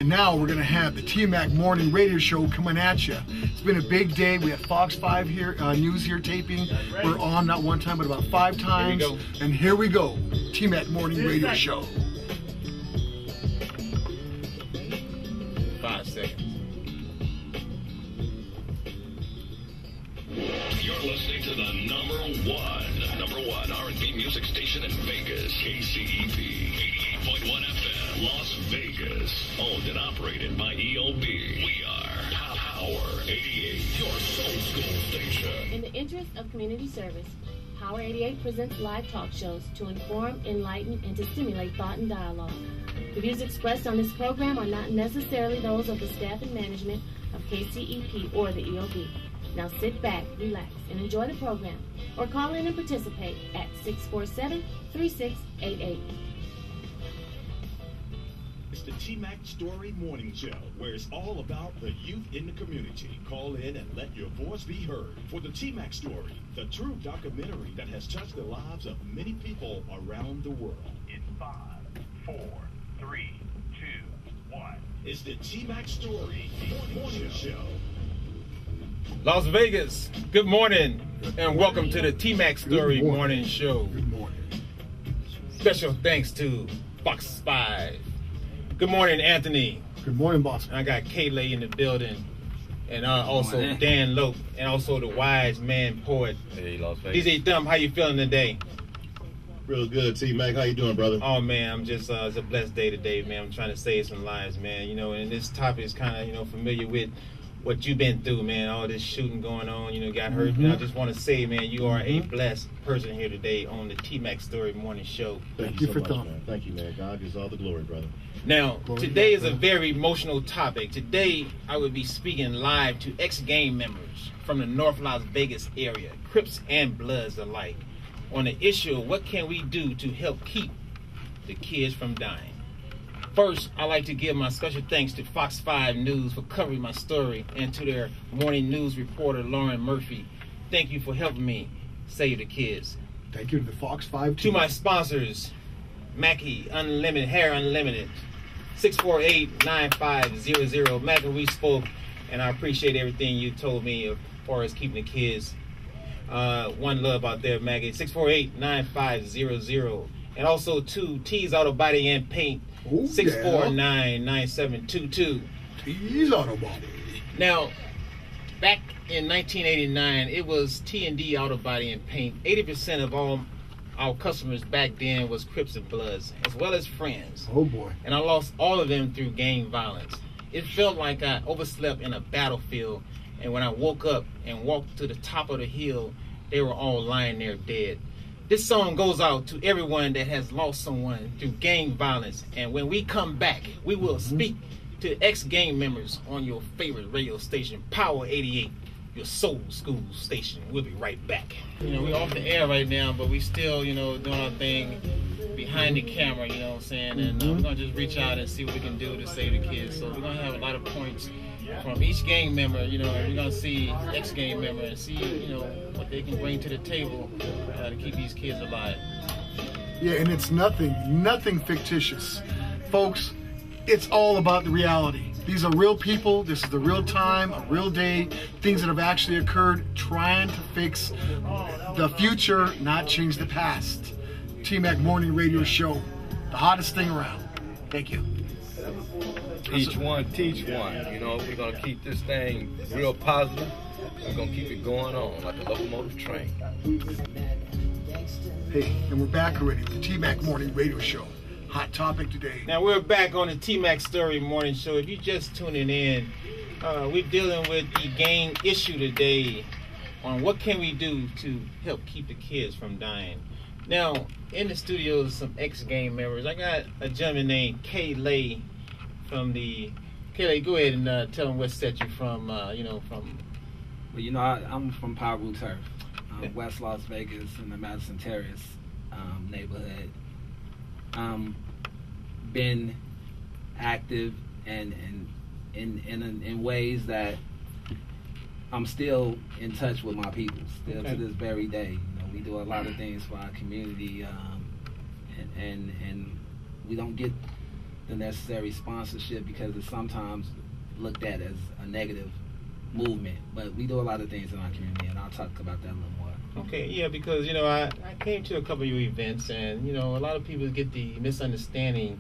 And now we're going to have the T-Mac Morning Radio Show coming at you. It's been a big day. We have Fox 5 here, News here taping. We're on not one time, but about 5 times. And here we go. T-Mac Morning Radio Show. 5 seconds. You're listening to the number one R&B music station in Vegas, KCEP, 88.1 FM, Las Vegas, owned and operated by EOB. We are Power 88, your soul school station. In the interest of community service, Power 88 presents live talk shows to inform, enlighten, and to stimulate thought and dialogue. The views expressed on this program are not necessarily those of the staff and management of KCEP or the EOB. Now sit back, relax, and enjoy the program, or call in and participate at 647-3688. It's the T-Mac Story Morning Show, where it's all about the youth in the community. Call in and let your voice be heard for the T-Mac Story, the true documentary that has touched the lives of many people around the world. In 5, 4, 3, 2, 1. It's the T-Mac Story Morning Show. Las Vegas, good morning, and welcome to the T-Mac Story Morning Show. Good morning. Special thanks to Fox 5. Good morning, Anthony. Good morning, boss. I got Kayleigh in the building, and also Dan Lope, and also the wise man poet. Hey, Las Vegas. DJ Thumb, how you feeling today? Real good, T-Mac. How you doing, brother? Oh, man, I'm just, it's a blessed day today, man. I'm trying to save some lives, man. You know, and this topic is kind of, familiar with what you've been through, man. All this shooting going on, got hurt. And I just want to say, man, you are a blessed person here today on the T-Mac Story Morning Show. Thank you so for much, coming. man. Thank you, man. God gives all the glory, brother. Now, today is a very emotional topic. Today, I will be speaking live to ex-gang members from the North Las Vegas area, Crips and Bloods alike, on the issue of what can we do to help keep the kids from dying. First, I'd like to give my special thanks to Fox 5 News for covering my story, and to their morning news reporter, Lauren Murphy. Thank you for helping me save the kids. Thank you to the Fox 5 To my sponsors, Mack Unlimited, Hair Unlimited, 648-9500. Mack, we spoke, and I appreciate everything you told me as far as keeping the kids. One love out there, Maggie. 648-9500. And also to T's Auto Body and Paint, 649-9722. T's Auto Body. Now, back in 1989, it was T&D Auto Body and Paint. 80% of all our customers back then was Crips and Bloods, as well as friends. Oh, boy. And I lost all of them through gang violence. It felt like I overslept in a battlefield, and when I woke up and walked to the top of the hill, they were all lying there dead. This song goes out to everyone that has lost someone through gang violence. And when we come back, we will speak to ex-gang members on your favorite radio station, Power 88, your soul school station. We'll be right back. We're off the air right now, but we still, doing our thing behind the camera, you know what I'm saying? And we're going to just reach out and see what we can do to save the kids. So we're going to have a lot of points from each gang member, and we're going to see ex-gang member and see, what they can bring to the table to keep these kids alive. Yeah, and it's nothing fictitious. Folks, it's all about the reality. These are real people. This is the real time, a real day, things that have actually occurred, trying to fix the future, not change the past. T-Mac Morning Radio Show, the hottest thing around. Thank you. Each one teach one. We're going to keep this thing real positive. We're going to keep it going on like a locomotive train. Hey, and we're back already with the T-Mac Morning Radio Show. Hot topic today. Now we're back on the T-Mac Story Morning Show. If you're just tuning in, we're dealing with the gang issue today on what can we do to help keep the kids from dying. Now, in the studio is some ex-gang members. I got a gentleman named Kayleigh from the... Kayleigh, go ahead and tell them what set you from, from... Well, I'm from Piru Turf, West Las Vegas in the Madison Terrace neighborhood. Been active and in ways that I'm still in touch with my people, still to this very day. We do a lot of things for our community, and we don't get the necessary sponsorship because it's sometimes looked at as a negative movement. But we do a lot of things in our community, and I'll talk about that a little more. Okay, yeah, because, you know, I came to a couple of your events, and, you know, a lot of people get the misunderstanding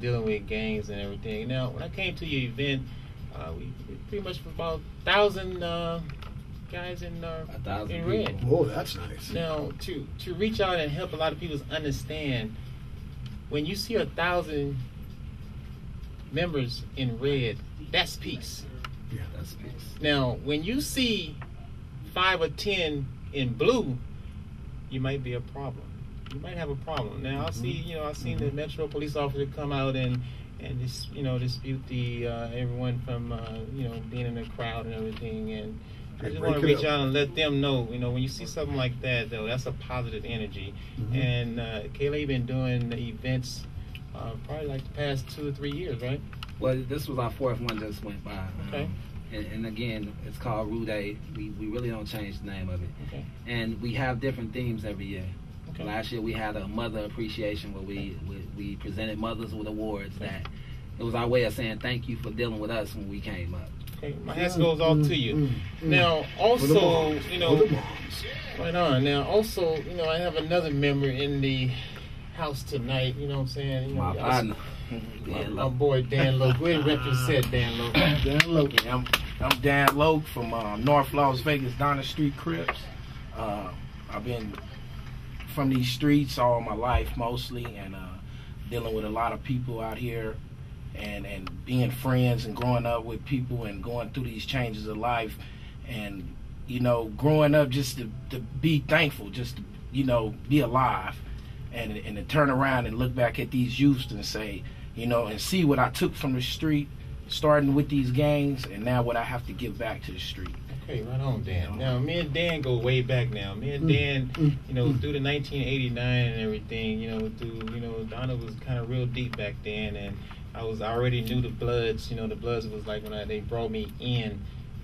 dealing with gangs and everything. Now, when I came to your event, we pretty much about 1,000 guys in red. Oh, that's nice. Now, to reach out and help a lot of people understand, when you see 1,000 members in red, that's peace. Yeah, that's peace. Now, when you see 5 or 10 in blue, you might be a problem. You might have a problem. Now, I see, you know, I've seen the Metro police officer come out and just, you know, dispute the everyone from you know, being in the crowd and everything. And I just want to reach out and let them know, you know, when you see something like that, though, that's a positive energy. And Kayla been doing the events probably like the past 2 or 3 years, right? Well, this was our 4th one just went by. Okay. And again, it's called Rue Day. We really don't change the name of it. Okay. And we have different themes every year. Okay. Last year we had a mother appreciation where we presented mothers with awards that it was our way of saying thank you for dealing with us when we came up. Okay, my hat goes off to you. Now, also, you know, right on. Now, also, you know, I have another member in the house tonight. You know what I'm saying? You know, My partner. My boy Dan Loke. Go ahead and represent Dan Loke. Dan Loke. Yeah, I'm Dan Loke from North Las Vegas, Donner Street Crips. I've been from these streets all my life mostly, and dealing with a lot of people out here, and being friends and growing up with people and going through these changes of life, and you know, growing up just to be thankful, just to, you know, be alive, and to turn around and look back at these youths and say, you know, and see what I took from the street, starting with these gangs, and now what I have to give back to the street. Okay, right on, Dan. Now, me and Dan go way back now. Me and Dan, you know, through the 1989 and everything, you know, Donna was kind of real deep back then, and I already knew the Bloods. You know, the Bloods was like when they brought me in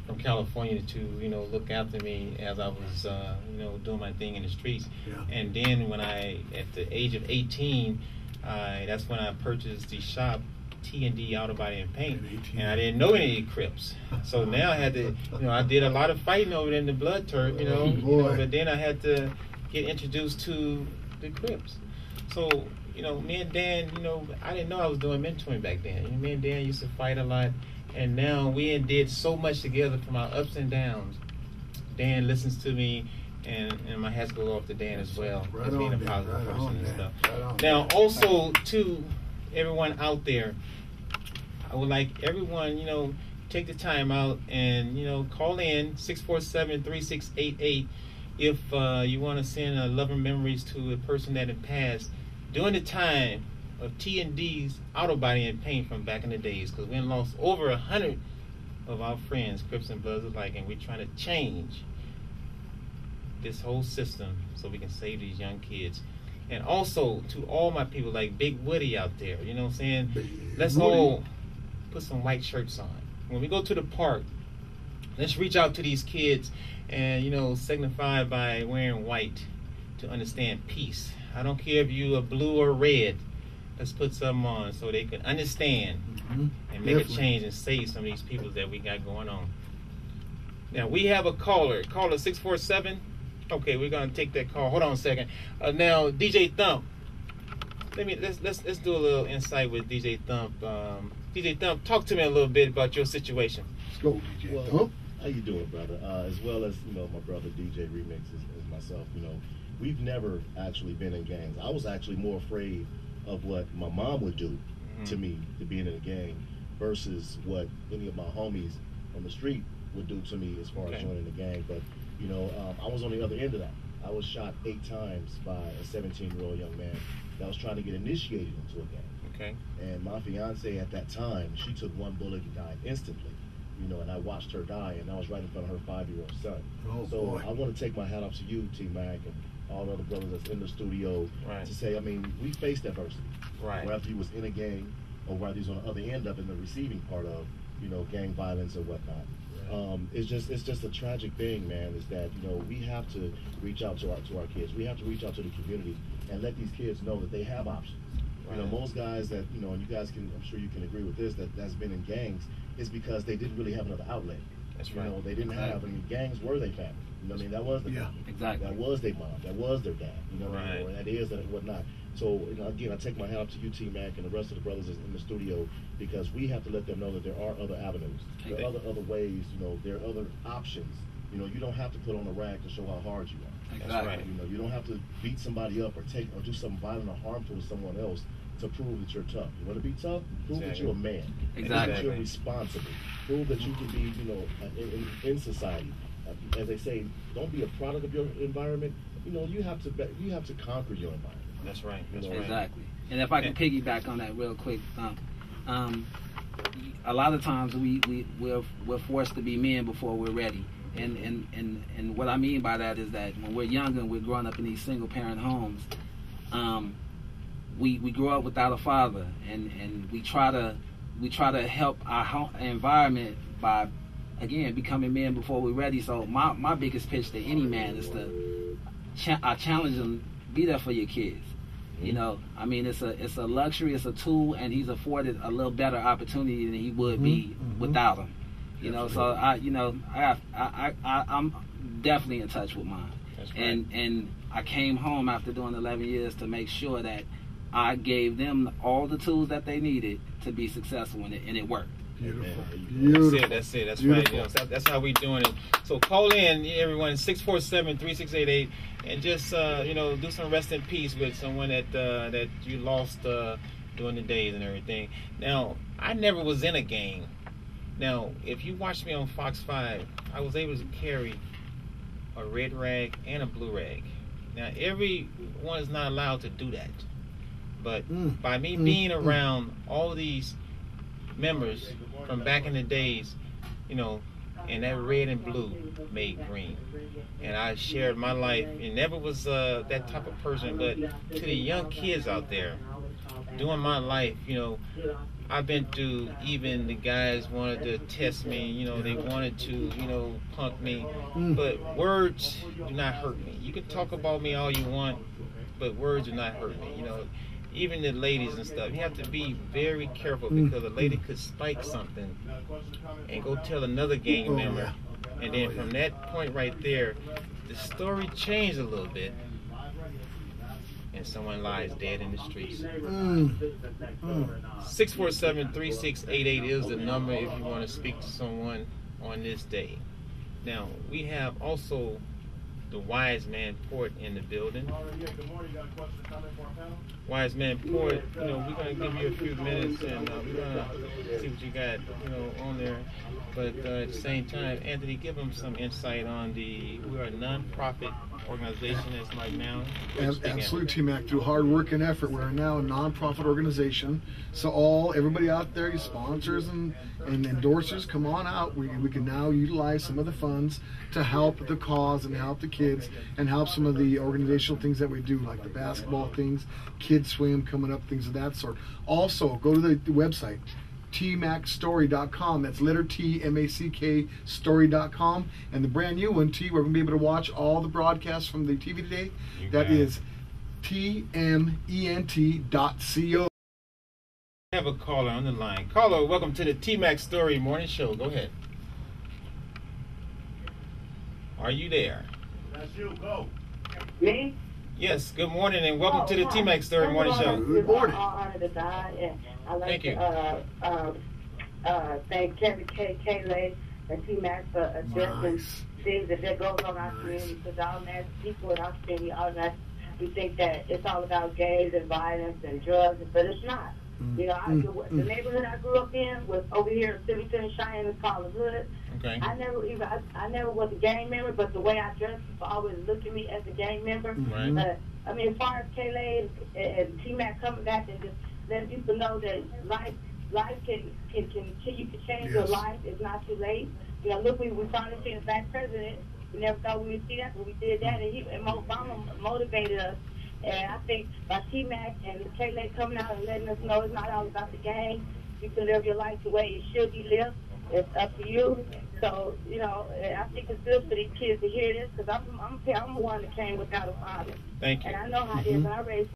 from California to, you know, look after me as I was, you know, doing my thing in the streets. Yeah. And then when at the age of 18, that's when I purchased the shop, T&D Auto Body and Paint, and I didn't know any Crips. So now I had to, you know, I did a lot of fighting over there in the blood turf, you know, but then I had to get introduced to the Crips. So, you know, me and Dan, you know, I didn't know I was doing mentoring back then. You know, me and Dan used to fight a lot, and now we did so much together from our ups and downs. Dan listens to me, and my hats go off to Dan as well, as being a positive person and stuff. Now, also, to everyone out there, I would like everyone, you know, take the time out and, you know, call in 647-3688 if you want to send loving memories to a person that had passed during the time of T&D's Auto Body and Paint from back in the days, because we lost over 100 of our friends, Crips and Bloods alike, and we're trying to change this whole system so we can save these young kids. And also to all my people like Big Woody out there, you know what I'm saying? Let's all put some white shirts on. When we go to the park, let's reach out to these kids and, you know, signify by wearing white to understand peace. I don't care if you are blue or red. Let's put something on so they can understand and make a change and save some of these people that we got going on. Now we have a caller. Caller 647. Okay, we're gonna take that call. Hold on a second. Now, DJ Thump. Let's do a little insight with DJ Thump. DJ Thump, talk to me a little bit about your situation. Let's go, DJ Thump. How you doing, brother? As well as, you know, my brother DJ Remix as myself. You know, we've never actually been in gangs. I was actually more afraid of what my mom would do to me to being in a gang versus what any of my homies on the street would do to me as far as joining the gang. But you know, I was on the other end of that. I was shot 8 times by a 17-year-old young man that was trying to get initiated into a gang. Okay. And my fiance at that time, she took 1 bullet and died instantly. You know, and I watched her die, and I was right in front of her 5-year-old son. So I want to take my hat off to you, T-Mac, and all the other brothers that's in the studio to say, I mean, we faced adversity. Whether he was in a gang or whether he's on the other end of in the receiving part of, you know, gang violence or whatnot. It's just a tragic thing, man, is that, you know, we have to reach out to our kids. We have to reach out to the community and let these kids know that they have options. You know, most guys that, you know, and you guys can, I'm sure you can agree with this, that's been in gangs, is because they didn't really have another outlet. That's right. You know, they didn't have, I mean, gangs were their family. You know what I mean? That was the family. Exactly. That was their mom. That was their dad. You know what I mean? Or that is and whatnot. So, you know, again, I take my hat up to you, T-Mac, and the rest of the brothers in the studio, because we have to let them know that there are other avenues. There are other ways, you know, there are other options. You know, you don't have to put on a rag to show how hard you are. Exactly. Right. You know, you don't have to beat somebody up or do something violent or harmful to someone else to prove that you're tough. You want to be tough? Prove that you're a man. Exactly. Prove that you're responsible. Prove that you can be, you know, in society. As they say, don't be a product of your environment. You know, you have to conquer your environment. That's right. That's You know, right. Exactly. And if I can piggyback on that real quick, a lot of times we're forced to be men before we're ready. And what I mean by that is that when we're younger and we're growing up in these single parent homes, we grow up without a father, and we try to help our home environment by, again, becoming men before we're ready. So my biggest pitch to any man is to I challenge them, be there for your kids. You know, I mean, it's a luxury, it's a tool, and he's afforded a little better opportunity than he would be without them. You know, so I'm definitely in touch with mine. That's right. And I came home after doing 11 years to make sure that I gave them all the tools that they needed to be successful in it, and it worked. Beautiful. That's it. That's right. You know, that's how we doing it. So call in, everyone, 647-3688, and just you know, do some rest in peace with someone that you lost during the days and everything. Now, I never was in a gang. Now, if you watch me on Fox 5, I was able to carry a red rag and a blue rag. Now, everyone is not allowed to do that, but by me being around all these members from back in the days, you know, and that red and blue made green, and I shared my life, and never was that type of person, but to the young kids out there, during my life, you know, I've been through, even the guys wanted to test me, you know, they wanted to, you know, punk me, but words do not hurt me. You can talk about me all you want, but words do not hurt me, you know. Even the ladies and stuff, you have to be very careful, because a lady could spike something and go tell another gang member, and then from that point right there, the story changed a little bit, and someone lies dead in the streets. 647-3688 is the number if you want to speak to someone on this day. Now, we have also the Wise Man Port in the building. Wise Man Port, you know, we're going to give you a few minutes, and we're going to see what you got, you know, on there. But at the same time, Anthony, give them some insight on we're a non-profit organization that's like now. Absolutely, T-Mac. Through hard work and effort, we're now a non-profit organization. So everybody out there, you sponsors and endorsers, come on out. We can now utilize some of the funds to help the cause and help the kids and help some of the organizational things that we do, like the basketball things, kids swim coming up, things of that sort. Also, go to the website, tmackstory.com. That's letter T, M-A-C-K, story.com. And the brand new one, T, we're going to be able to watch all the broadcasts from the TV today. That is tment.co. I have a caller on the line. Caller, welcome to the T-Mac Story Morning Show. Go ahead. Are you there? That's you. Go. Me? Yes. Good morning, and welcome to the T-Mac Story Morning Show. Good morning. All honor to God, and I like Thank you. to thank Kevin K. and T-Mac for addressing things that goes on in our community, because all that people in our community, we think that it's all about gangs and violence and drugs, but it's not. You know, the neighborhood I grew up in was over here in Civic Cheyenne, it's called the Hood. Okay. I never was a gang member, but the way I dressed, people always looked at me as a gang member. Right. I mean, as far as Kayla and T-Mac coming back and just letting people know that life can you can change your life. It's not too late. You know, look, we finally seen a black president. We never thought we would see that, but we did that, and Obama motivated us. And I think by T-Mac and Kayla coming out and letting us know it's not all about the gang. You can live your life the way it should be lived. It's up to you. So, you know, I think it's good for these kids to hear this, because I'm one that came without a father. Thank you. And I know how it is. I raised